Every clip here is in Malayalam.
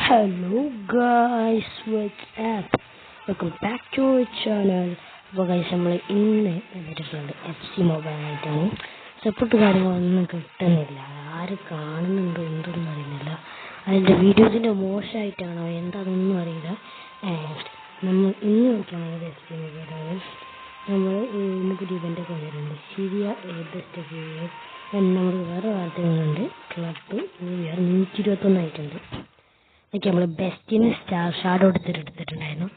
Hello guys, what's up? Welcome back to our channel. അപ്പോൾ guys നമ്മൾ ഇന്ന് വന്നിട്ടുണ്ട് FC മൊബൈൽ ആയിട്ടാണ്. സപ്പോർട്ട് കാര്യങ്ങളൊന്നും കിട്ടുന്നില്ല, ആര് കാണുന്നുണ്ടോ എന്തൊന്നും അറിയുന്നില്ല. അതിൻ്റെ വീഡിയോസിൻ്റെ മോശമായിട്ടാണോ എന്താണെന്നൊന്നും അറിയില്ല. നമ്മൾ ഇന്ന് നോക്കുകയാണെങ്കിൽ FC മൊബൈലാണ്. നമ്മൾ ഇന്ന് പുതിയ ഇവൻ്റൊക്കെ വന്നിട്ടുണ്ട്. സിരിയ ബെസ്റ്റ് നമ്മൾ വേറെ വാർത്തകളുണ്ട്. ക്ലബ് ന്യൂ ഇയർ 121 ആയിട്ടുണ്ട്. ഓക്കെ, നമ്മൾ ബെസ്റ്റിന് ഷാഡോ എടുത്തിട്ടുണ്ടായിരുന്നു.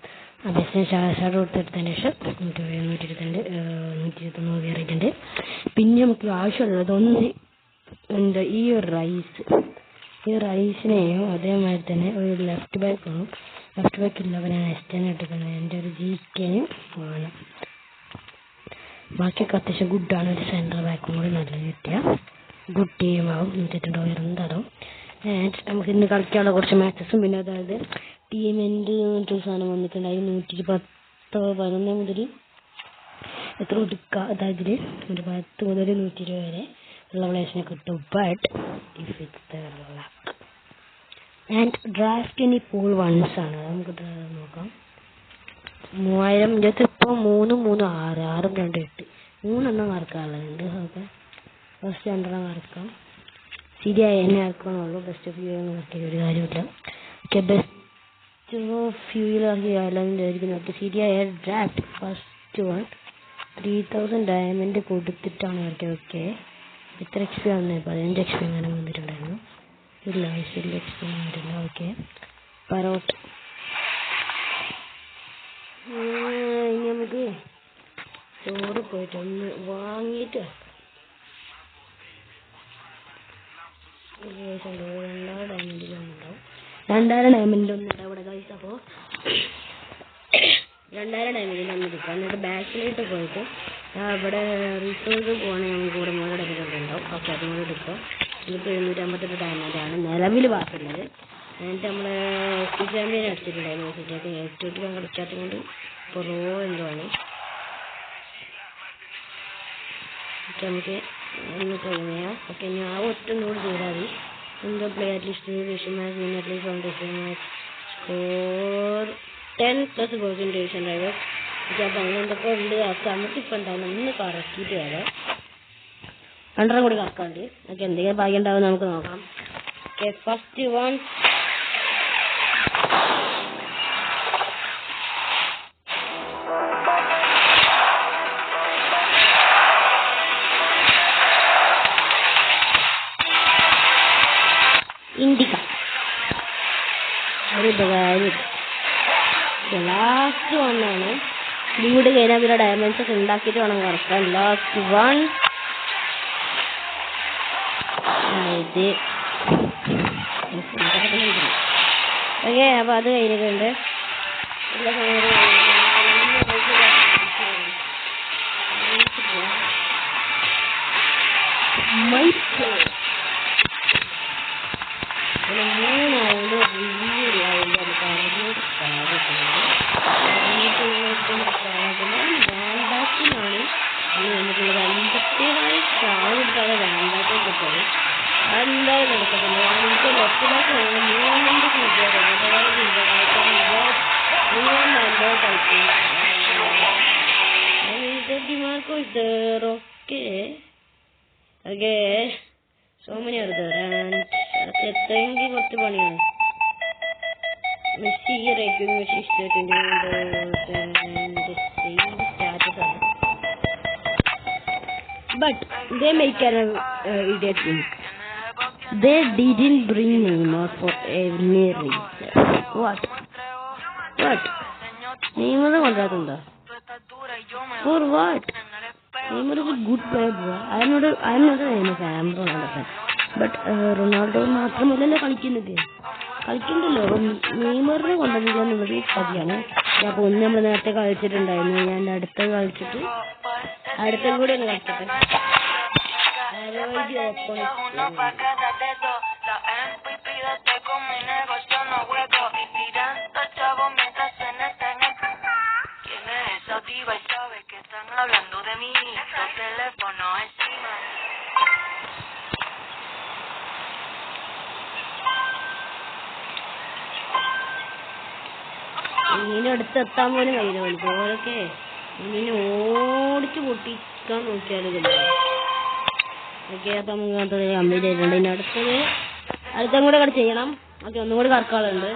ആ ബെസ്റ്റിന് ഷാഡോ എടുത്തെടുത്തതിന് ശേഷം 121 കയറിയിട്ടുണ്ട്. പിന്നെ നമുക്ക് ആവശ്യമുള്ളത് ഒന്ന് എന്താ ഈ റൈസിനെയും അതേമാതിരി തന്നെ ഒരു ലെഫ്റ്റ് ബാക്ക് വേണം. ലെഫ്റ്റ് ബാക്ക് ഇല്ലവനാണ് എസ്റ്റേനെ എടുക്കുന്നത്. എൻ്റെ ഒരു GKനും വേണം. ബാക്കിയൊക്കെ അത്യാവശ്യം ഗുഡാണ്. ഒരു സെൻട്രൽ ബാക്കും കൂടി നല്ല കിട്ടിയ ഗുഡ് ടീമാവും 122 എന്താണോ. നമുക്ക് ഇന്ന് കളിക്കാനുള്ള കുറച്ച് മാച്ചസും പിന്നെ അതായത് ടീമെൻ്റ് പറഞ്ഞിട്ടൊരു സാധനം വന്നിട്ടുണ്ടായി. 111 മുതൽ എത്ര കൊടുക്കുക, അതായത് ഒരു 10 മുതൽ 120 വരെ ഉള്ള പ്ലേസിനെ കിട്ടും. But if it's the luck and ഡ്രാഫ്റ്റിന് ഇപ്പോൾ വൺസാണ്. നമുക്ക് നോക്കാം. 3000 ഇതിനകത്ത് ഇപ്പോൾ 3 3 6 6 2 8 3 മറക്കാനുള്ളതുണ്ട്. ഓക്കെ, ഫസ്റ്റ് 2 മറക്കാം. സിരിയ എന്നെ ആക്കണമല്ലോ. ബെസ്റ്റ് ഓഫ് യു നോക്കിയ ഒരു കാര്യമില്ല. ഓക്കെ, ബെസ്റ്റ് ഓഫ് യുയിൽ ആക്കിയാലും നോക്കി. സിരിയ എയർ ഡ്രാഫ്റ്റ് ഫസ്റ്റ് 3000 ഡയമണ്ട് കൊടുത്തിട്ടാണ് ഇറക്കിയത്. ഓക്കെ, എത്ര XP വന്നത്? 15 XP അങ്ങനെ വന്നിട്ടുണ്ടായിരുന്നു. ഇല്ല, XP വന്നിട്ടില്ല. ഓക്കെ, പറോട്ട് ഇനി നമുക്ക് ചോറ് പോയിട്ട് ഒന്ന് വാങ്ങിയിട്ട് 2000 ഡയമണ്ട് ഒന്നും ഇവിടെ കഴിച്ച. അപ്പോൾ 2000 ഡയമണ്ട് ഒന്ന് കിട്ടുക. എന്നിട്ട് ബാക്കിലോട്ട് പോയിട്ട് ഇവിടെ റിസോഴ്സ് പോകണമെങ്കിൽ നമുക്ക് ഇവിടെ മുകളിൽ ഡയമണ്ടുണ്ടാവും. ഓക്കെ, അതും കൂടെ എടുക്കുക. ഇതിപ്പോൾ 758 ഡയമണ്ടാണ് നിലവിൽ ബാക്കിയുള്ളത്. എന്നിട്ട് നമ്മൾ ചാമ്പ്യൻ അടിച്ചിട്ടുണ്ടായിരുന്നു. ഏറ്റവും ഞാൻ കളിക്കാത്തത് കൊണ്ട് ഇപ്പോൾ എന്തോ ആണ്. നമുക്ക് ഒന്ന് കഴിഞ്ഞാൽ ഓക്കെ, ഞാൻ ഒറ്റൊന്നുകൂടി ചെയ്താൽ മതി. എന്താ play at least match at least foundation match score 10+% driver. Okay, അപ്പോൾ അങ്ങനെ എന്തൊക്കെ ഉണ്ട്. ഒക്കെ നമുക്കിപ്പോൾ എന്തായാലും ഒന്ന് കറക്കിയിട്ട് വരാം. 100 കൂടി കറക്കാണ്ട്. ഓക്കെ, എന്തെങ്കിലും ഭാഗ്യം ഉണ്ടാവും, നമുക്ക് നോക്കാം. Okay, first one Indica. ഒരു ഉപകാരം. ലാസ്റ്റ് വണ്ണാണ്. ഇവിടെ കഴിഞ്ഞാൽ പിന്നെ ഡയമണ്ട്സ് ഒക്കെ ഉണ്ടാക്കിയിട്ട് വേണം കറക്കാൻ. ലാസ്റ്റ് വൺ ഇത്. ഓക്കെ, അപ്പോൾ അത് കഴിഞ്ഞിട്ടുണ്ട്. എല്ലാ എന്തായാലും നടക്കത്തില്ല. എനിക്ക് ലെഫ്റ്റിലേക്ക് Dimarco either. Okay okay, so many are there and എത്തെങ്കിൽ കുറച്ച് പണിയാണ്. മെസ്സി റേറ്റിംഗ് മെസ്സി 21 സ്റ്റാറ്റസ് ആണ്. But they make an idiot thing. They didn't bring Neymar for any reason. What? Neymar കൊണ്ടുവരുന്നുണ്ടോ? For what? Neymar is a good player, bro. I am not a Neymar fan, Ronaldo fan. But Ronaldo മാത്രമല്ലല്ലോ കളിക്കുന്നുണ്ടല്ലോ. നെയ്മറിനെ കൊണ്ടുവന്നില്ല എന്നുള്ളത് പതിയാണ്. അപ്പോൾ ഒന്ന് നമ്മൾ നേരത്തെ കളിച്ചിട്ടുണ്ടായിരുന്നു. ഞാൻ അടുത്ത കളിച്ചിട്ട് അടുത്തും കൂടി ഒന്ന് കളിക്കട്ടെ. ഇതിനടുത്തെത്താൻ പോലും കഴിയില്ല എനിക്ക്. ഓരൊക്കെ ഇതിനെ ഓടിച്ച് പൊട്ടിക്കാൻ നോക്കിയാലും ഓക്കെ. അപ്പം നമുക്ക് കംപ്ലീറ്റ് ആയിട്ടുണ്ട്. ഇനി അടുത്തും കൂടെ കട്ട് ചെയ്യണം. ഓക്കെ, ഒന്നും കൂടി കറക്കാളുണ്ട്.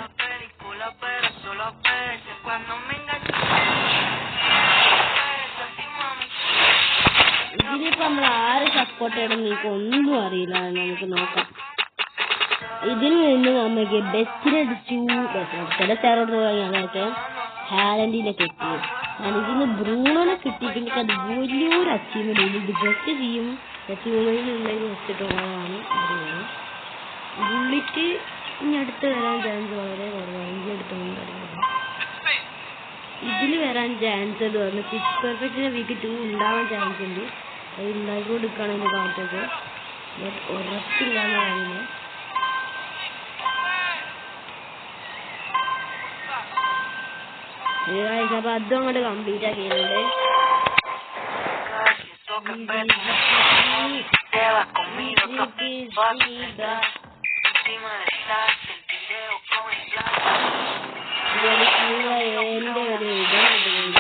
ഇതിലിപ്പോ നമ്മൾ ആര് സപ്പോർട്ട് ചെയ്യണം നിങ്ങൾക്ക് ഒന്നും അറിയില്ല. നമുക്ക് നോക്കാം. ഇതിൽ നിന്ന് നമുക്ക് ബെസ്റ്റിനടിച്ചു. ചില സ്റ്റാറോട് ഞങ്ങൾക്ക് ഹാലൻഡിലൊക്കെ എത്തി. ഇതിന് ബ്രൂണോനെ കിട്ടിയിട്ട് എനിക്ക് അത് വലിയൊരു അച്ചീവ്മെന്റ്. ഇത് ബെസ്റ്റ് ചെയ്യും അച്ചീവ്മെന്റിനുണ്ടെങ്കിൽ വെച്ചിട്ടുള്ളതാണ് ബ്രൂണോ. ബുള്ളിറ്റ് ഇനി അടുത്ത് വരാൻ ചാൻസ് വളരെ കുറവാണ്. ഇതിൻ്റെ അടുത്തൊന്നും ഇതിൽ വരാൻ ചാൻസ് എന്ന് പറഞ്ഞു. പിച്ച് പെർഫെക്റ്റിന് വീക്ക് 2 ഉണ്ടാവാൻ ചാൻസ് ഉണ്ട്. അത് ഉണ്ടാക്കിക്കൊടുക്കുകയാണ് എൻ്റെ ഭാഗത്തേക്ക്. ഉറപ്പില്ലാന്ന് പറയുന്നത്. അപ്പൊ അതും അങ്ങോട്ട് കംപ്ലീറ്റ് ആക്കിയിട്ടുണ്ട്. എന്റെ ഒരു ഇതുണ്ട്.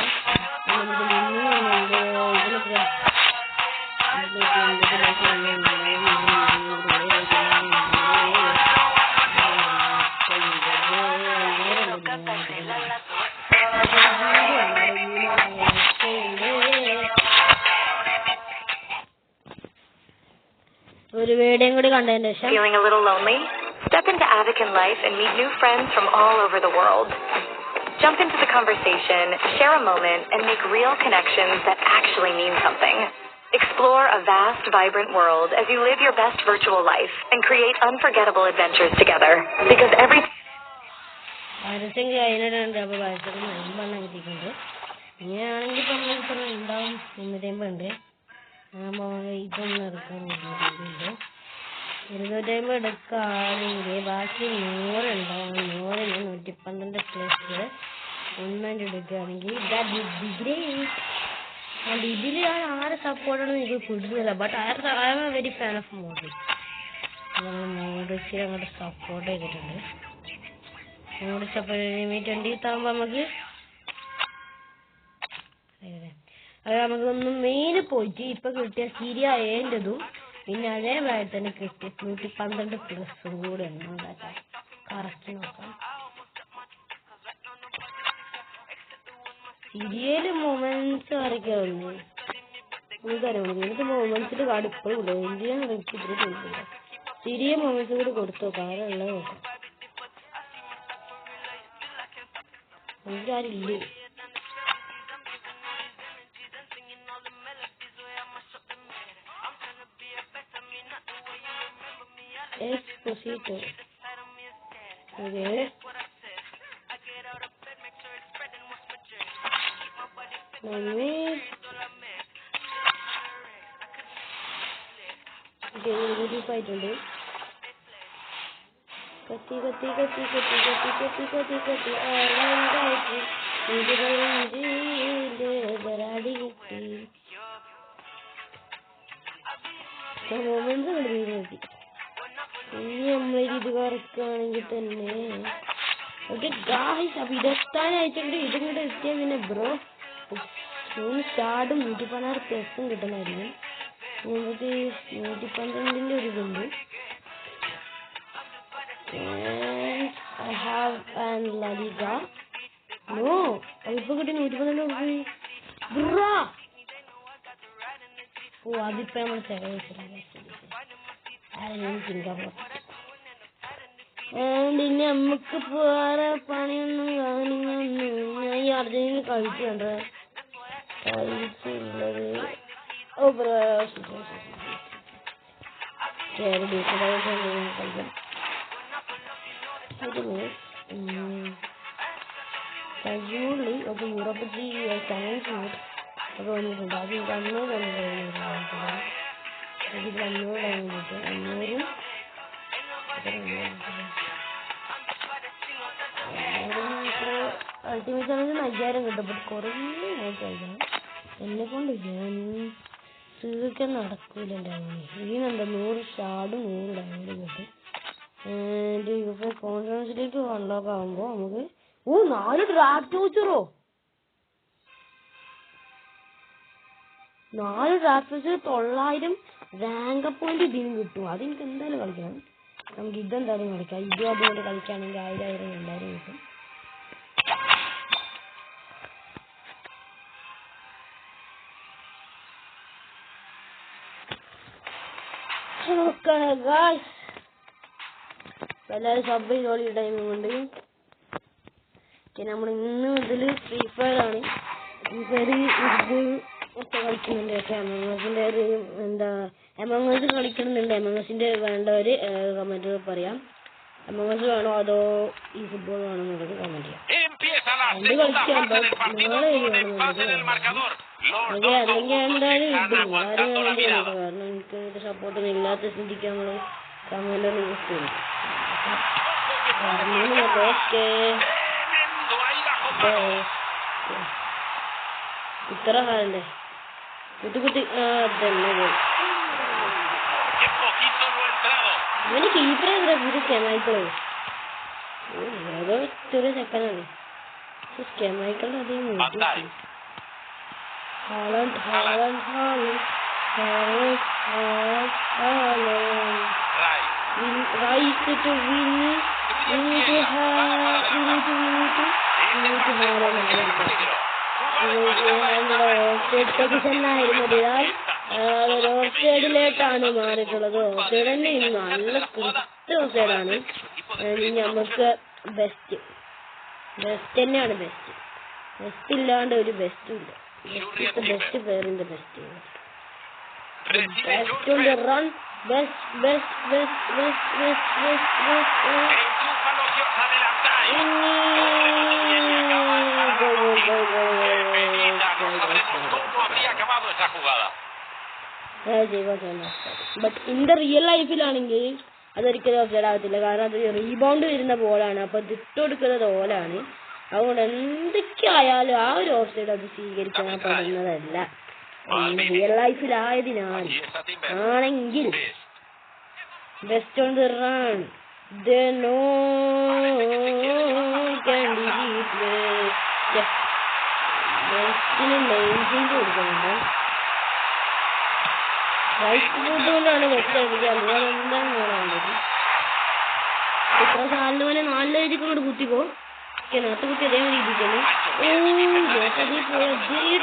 ഒരു വീഡിയോയും കൂടി കണ്ടതിന് ശേഷം Feeling a little lonely? Step into Avakin Life and meet new friends from all over the world. Jump into the conversation, share a moment, and make real connections that actually mean something. Explore a vast, vibrant world as you live your best virtual life and create unforgettable adventures together. Because every പരസ്യം കഴിഞ്ഞിട്ടുണ്ട്. അപ്പോൾ പരസ്യം 9 കിട്ടിയിട്ടുണ്ട്. ഇങ്ങനെയാണെങ്കിൽ ഇപ്പം നമ്മളിപ്പോൾ ഉണ്ടാവും 250 ഇതൊന്നും എടുക്കാൻ വേണ്ടിയിട്ടുണ്ട്. 250 എടുക്കുകയാണെങ്കിൽ ബാക്കി 100 ഉണ്ടാവും. 100 112 പ്ലസ് 1 എടുക്കുകയാണെങ്കിൽ ഇതിൽ ഞാൻ ആരെ സപ്പോർട്ടാണെന്ന് എനിക്ക് പിടിക്കുന്നില്ല. But I am a very fan of models. നമ്മൾ മോഡൽസിൽ അങ്ങോട്ട് സപ്പോർട്ട് ചെയ്തിട്ടുണ്ട്. മോഡൽസ് അപ്പോൾ 20 ആകുമ്പോൾ നമുക്ക് അത് നമുക്കൊന്ന് മെയിൻ പോയിട്ട് ഇപ്പൊ കിട്ടിയ സിരിയ ഏൻ്റെതും പിന്നെ അതേപോലെ തന്നെ കിട്ടിയ 112 പ്ലസും കൂടെ ഉണ്ടാക്കാം. കറക്റ്റ് നോക്കാം. സിരിയയില് മൊമെന്റ്സ് ആരൊക്കെ വന്നു എനിക്കറിയാം. എനിക്ക് മൊമെന്റ്സിന്റെ കാർഡ് ഇപ്പോഴും ഇല്ല. എന്തിനാണ് എനിക്ക് ഇതിൽ കൊടുക്കില്ല. സിരിയ മൊമെന്റ്സ് കൂടി കൊടുത്തു നോക്കാം. ആരുള്ളത് നോക്കാം. എനിക്കാരില്ലേ. Exposito. Okay. ഫൈറ്റുണ്ട്. കത്തി മൊമെന്റ്സ് കണ്ടു. ഇനി നമ്മളിത് കറക്കുകയാണെങ്കിൽ തന്നെ ഓക്കെ ഗായ്സ്. അപ്പൊ ഇതെത്താനായിട്ടുണ്ട്. ഇതും കൂടെ എത്തിയാൽ പിന്നെ ബ്രോ 3 സ്റ്റാർട്ടും 116 പ്ലസും കിട്ടുന്നതായിരിക്കും. നമുക്ക് 112 ഒരു ഇതുണ്ട്. I have an La Liga. No, ഇപ്പൊ കിട്ടി 112 ബ്രോ. ഓ അതിപ്പോ നമ്മൾ സേവ് വെച്ചിട്ടുണ്ട്. ഇനി നമുക്ക് വേറെ പണിയൊന്നും കാര്യങ്ങളൊന്നും ഈ അർജന്റീന കളിച്ചുണ്ട്. കളിച്ചുള്ളത് കജൂളി ഒക്കെ യൂറോപ്പ് സയൻസ് ഒക്കെ വന്നിട്ടുണ്ട്. അത് 500 ഇത് 500 കഴിഞ്ഞിട്ട് 500 അൾട്ടിമേറ്റ് ചാലഞ്ച് 5000 കിട്ടും. ബട്ട് കുറേ നോക്കിയാൽ എന്നെ കൊണ്ട് തീർക്കാൻ നടക്കൂല. എൻ്റെ അങ്ങനെ ഇതിനുണ്ട് 100 ഷാർഡും 100 ഡയമണ്ടും കിട്ടും. കോൺഫറൻസിലേക്ക് അൺലോക്ക് ആകുമ്പോൾ നമുക്ക് ഓ 4 ഡ്രാഫ്റ്റ് വൗച്ചറോ? 4 ഡ്രാഫ്റ്റ് വൗച്ചർ 900 റാങ്ക് പോയിന്റ് ഇതിന് കിട്ടും. അതെനിക്ക് എന്തായാലും കളിക്കണം. നമുക്ക് ഇതെന്തായാലും കളിക്കാം. ഇതും അതുകൊണ്ട് കളിക്കുകയാണെങ്കിൽ 1000 2000 കിട്ടും. എല്ലാവരും സബ് ചെയ്തോളി ടൈം കൊണ്ട്. നമ്മൾ ഇന്ന് മുതൽ ഫ്രീ ഫയർ ആണ്. ഫ്രീ ഫയർ ഇത് ഒക്കെ കളിക്കുന്നുണ്ട്. പക്ഷെ എമംഗസിന്റെ ഒരു എന്താ എമംഗസ് കളിക്കുന്നുണ്ട്. എമംഗസിന്റെ വേണ്ടവര് കമന്റ് പറയാം. എമംഗസ് വേണോ അതോ ഈ ഫുട്ബോൾ വേണോ എന്നുള്ളത് കമന്റ് ചെയ്യാം. എന്ത് കളിക്കാൻ നാളെ അല്ലെങ്കിൽ എന്തായാലും ഇടും. ആരും വേണ്ടിയാണ്. കാരണം എനിക്ക് സപ്പോർട്ടൊന്നും ഇല്ലാത്ത സ്ഥിതിക്ക് നമ്മള് കമന്റ് യൂസ് ചെയ്യും. ഇത്ര കാലല്ലേ കുത്തി ഇവന് കീപ്പർ എന്താ സ്കെമൈക്കളോ? ഏതോ ചെറിയ ചെക്കനാണ്. സ്കെമൈക്കളുടെ അധികം ഓഫ്സൈഡിലേട്ടാണ് മാറിയിട്ടുള്ളത്. ഓഫ്സൈഡ് തന്നെ നല്ല കൃത്യ ഓഫ്സൈഡാണ്. നമുക്ക് ബെസ്റ്റ് തന്നെയാണ്. ബെസ്റ്റ് ഇല്ലാണ്ട് ഒരു ബെസ്റ്റും ഇല്ല. ബെസ്റ്റ് പ്ലെയറിന്റെ best run but in the real ലൈഫിലാണെങ്കിൽ അതൊരിക്കലും ഓഫ്സൈഡ് ആകത്തില്ല. കാരണം അത് റീബൗണ്ട് വരുന്ന ബോളാണ്. അപ്പൊ ഇട്ടുകൊടുക്കുന്നത് ഓലാണ്. അതുകൊണ്ട് എന്തൊക്കെ ആയാലും ആ ഒരു ഓഫ്സൈഡ് അത് സ്വീകരിക്കാൻ പറ്റുന്നതല്ല റിയൽ ലൈഫിലായതിനാൽ. ആണെങ്കിൽ ബെസ്റ്റ് ഓൺ ദി റൺ ബെസ്റ്റിന് മെയിൻ ചേഞ്ച് കൊടുക്കുന്നുണ്ട്. റൈറ്റ് ഫുട്കൊണ്ടാണ് ബെസ്റ്റ് കളിക്കുക. അതുപോലെ എന്താണ് വേണ്ടത്. ഇത്ര സാലിന് 4 രീതിക്കൊണ്ട് കുത്തിക്കോ. നേരത്തെ കുത്തി അതേ രീതിക്കാണ്. അതേ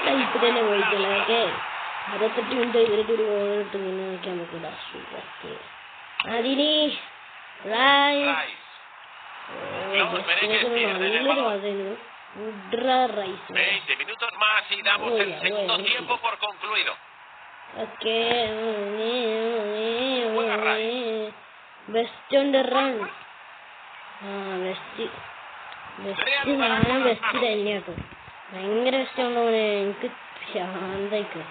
ടൈപ്പ് തന്നെ പോയിട്ടുള്ള. ഓക്കെ 68 മിനിറ്റ് ഇവരുടെ ഒരു ഗോൾ ഇട്ട് ഇങ്ങനെ നോക്കിയാൽ നമുക്ക് അതിന് നല്ലൊരു വാസമായിരുന്നു. Rice okay best on the run. Best സാധനം ബെസ്റ്റ് തന്നെയാട്ടോ. ഭയങ്കര ബെസ്റ്റാണോ മോനെ. എനിക്ക് ശാന്തയ്ക്ക്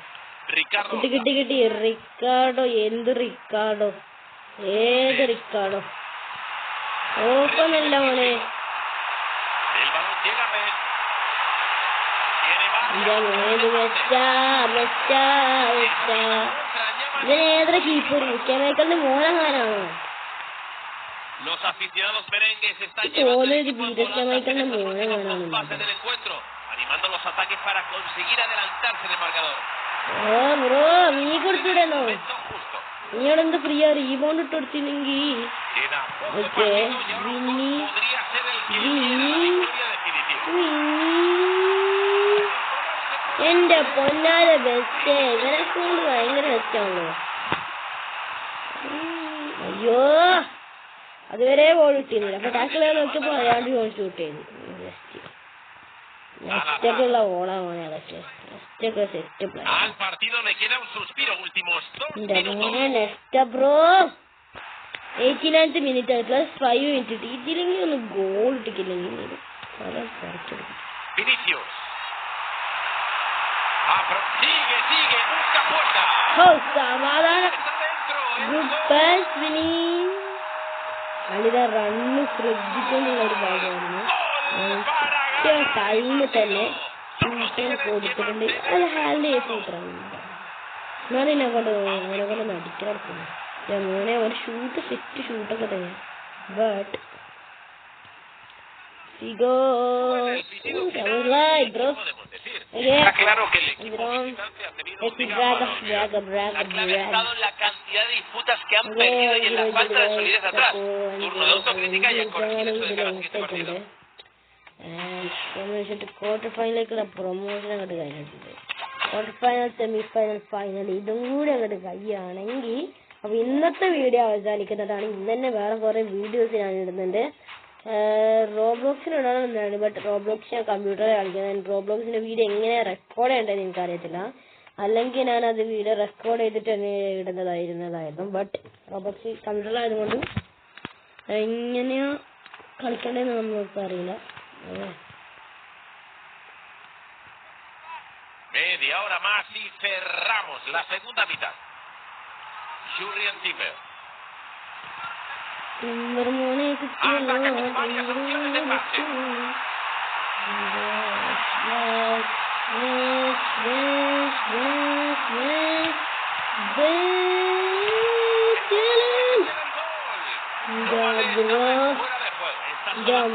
കിട്ടി. റിക്കാർഡോ എന്ത് റിക്കാർഡോ ഏത് റിക്കാർഡോ ഓപ്പണല്ല മോനെ. ഇതിനേത്ര കീപ്പർ കെമിക്കലിന്റെ മോനങ്ങാനാണോ? തോന്നൊരു കെമിക്കലിന്റെ മോനങ്ങാനാണ്. ബ്രോ നീ കൊടുത്തിടണോ? നീയോടെ എന്ത് ഫ്രീയാ റീബൗണ്ട് ഇട്ട് കൊടുത്തില്ലെങ്കിൽ ഓക്കെ. എന്റെ പൊന്നാര ബെസ്റ്റ്. ഇവരെ കൊണ്ട് ഭയങ്കര ബെസ്റ്റാണല്ലോ. അയ്യോ അതുവരെ ബോൾ കിട്ടിയിരുന്നില്ല. അപ്പൊ ടാക്കിൾ നോക്കിയപ്പോ അയാണ്ട് ബോൾ ഷൂട്ട് ചെയ്തു. നെക്സ്റ്റൊക്കെയുള്ള ഓളാ മോനെ. അതൊക്കെ നെക്സ്റ്റൊക്കെ set play. Next bro 89th minute plus 5 minute ഇതിലെങ്കിൽ ഒന്ന് ഗോൾ ഇട്ടിട്ടില്ലെങ്കിൽ സമാധാനം. കളിയുടെ റണ്ണ് ശ്രദ്ധിക്കൊണ്ടുള്ള ഒരു ഭാഗമായിരുന്നു. ടൈം തന്നെ കൊടുത്തിട്ടുണ്ട്. അത് ഹാൻഡ് ചെയ്ത് കൂട്ടാണ്. എന്നാലും അവനെ കൊണ്ട് നടിക്കിടക്കുന്നു. മോനെ ഒരു ഷൂട്ടൊക്കെ തന്നെ. But Figo. El pitido final, Right, bro. podemos decir. Okay. Está claro que el equipo Bro. visitante ha tenido Braga, obligación. La clave ha estado en la cantidad de disputas que han perdido y en la falta de solidez atrás. Turno de autocrítica y a corregir eso de cara al siguiente partido. Quarter ഫൈനലിലേക്കുള്ള പ്രൊമോഷൻ അങ്ങോട്ട് കഴിഞ്ഞിട്ടുണ്ട്. Quarter final, semi final, final ഇതും കൂടി അങ്ങോട്ട് കഴിയുകയാണെങ്കിൽ അപ്പൊ ഇന്നത്തെ വീഡിയോ അവസാനിക്കുന്നതാണ്. ഇന്ന് തന്നെ വേറെ കുറെ വീഡിയോസ് ഞാൻ ഇടുന്നുണ്ട്. റോബ്ലോക്സിന് ഇടണമെന്നാണ്, ബട്ട് റോബ്ലോക്സ് ഞാൻ കമ്പ്യൂട്ടറിൽ കളിക്കുന്നത്. റോബ്ലോക്സിന്റെ വീഡിയോ എങ്ങനെ റെക്കോർഡ് ചെയ്യേണ്ടത് എനിക്കറിയത്തില്ല. അല്ലെങ്കിൽ ഞാൻ അത് വീഡിയോ റെക്കോർഡ് ചെയ്തിട്ട് തന്നെ ഇടുന്നതായിരുന്നു. ബട്ട് റോബ്ലോക്സ് കമ്പ്യൂട്ടറിലായതുകൊണ്ട് എങ്ങനെയാ കളിക്കേണ്ടതെന്ന് നമുക്ക് അറിയില്ല. Media hora más y cerramos la segunda mitad. Julian Timber. മോനെ കിട്ടിയല്ലോ.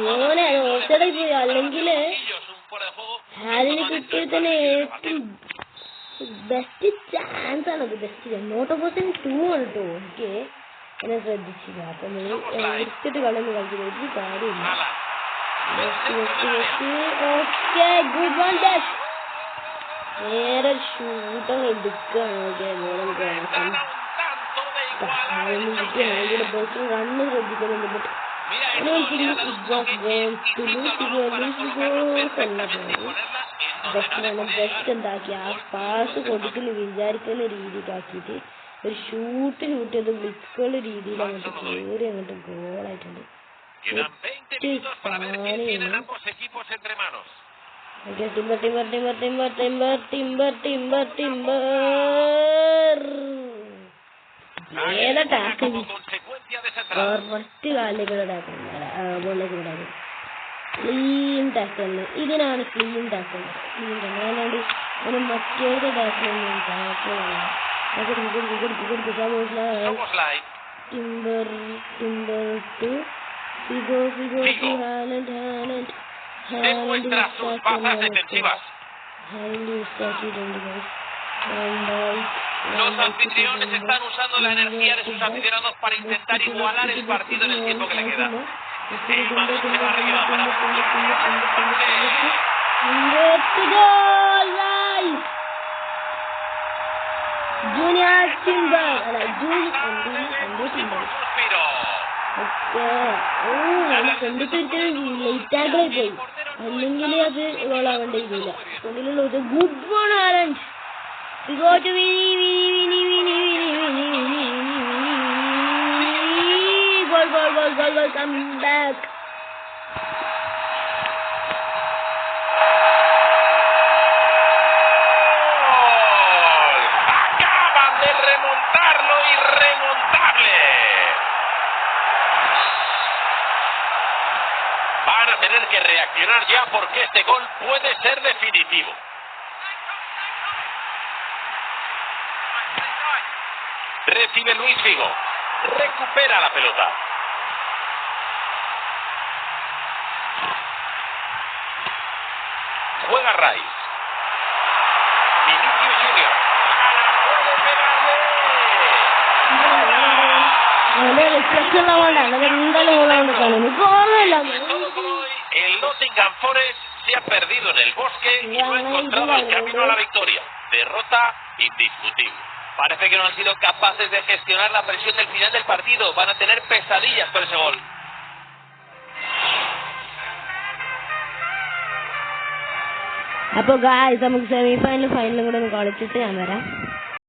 മോനെ അത് ഓഫ്സൈഡിൽ പോയി. അല്ലെങ്കിൽ അതിന് കിട്ടിയത് തന്നെ ഏറ്റവും ബെസ്റ്റ് ചാൻസ് ആണത്. ബെസ്റ്റ് നോട്ട് ഓപ്പോസിഷൻ 2 ആണ് കേട്ടോ. എനിക്ക് എന്നെ ശ്രദ്ധിച്ചില്ല. അപ്പൊ നിങ്ങൾ എടുത്തിട്ട് കളന്ന് കളിച്ചത് ഒരു കാര്യമില്ല. Okay, good one touch. നേരെ ഷൂട്ടങ്ങ് എടുക്കുകയാണ്. ബോക്സിന് റണ്ണ് ശ്രദ്ധിക്കുന്നുണ്ട്. ബട്ട് ജസ്റ്റ് എന്താക്കി ആ പാസ് കൊടുക്കുന്ന വിചാരിക്കുന്ന രീതിയിലാക്കിയിട്ട് ഒരു ഷൂട്ട് അത് ബ്ലിക്കുകൾ രീതിയിൽ അങ്ങോട്ട് കയറി അങ്ങോട്ട് ഗോളായിട്ടുണ്ട്. ഏതാ ടാക്കിൾ ഫസ്റ്റ് കാലിലേക്കുള്ള ടാക്കിൾ ക്ലീൻ ടാക്കിൾ. ഇതിനാണ് ക്ലീൻ ടാക്കിൾ. അല്ലാണ്ട് ഒരു മറ്റേത് ടാക്കിളൊന്നും Timber to Figo to Haaland demuestra sus bazas defensivas. Los anfitriones están usando la energía de sus aficionados para intentar igualar el partido en el tiempo que le queda. El Madrid se va arriba para Junior Timber. കണ്ടിട്ട് ലേറ്റ് ആയി പോയി. അല്ലെങ്കിൽ അത് ഗോളാവേണ്ടിയില്ല. മുന്നിലുള്ള good one Haaland. Goal, coming back. Acaban de remontar lo irremontable. Van a tener que reaccionar ya porque este gol puede ser definitivo. Recibe Luis Figo. Recupera la pelota. Juega Rice. Vinicius Junior. ¡Puede pegarle! El Nottingham Forest se ha perdido en el bosque y no ha encontrado el camino a la victoria. Derrota indiscutible. Parece que no han sido capaces de gestionar la presión del final del partido. Van a tener pesadillas por ese gol. അപ്പോൾ ഗായ്സ് നമുക്ക് സെമി ഫൈനലും കൂടെ ഒന്ന് കളിച്ചിട്ട് ഞാൻ വരാം.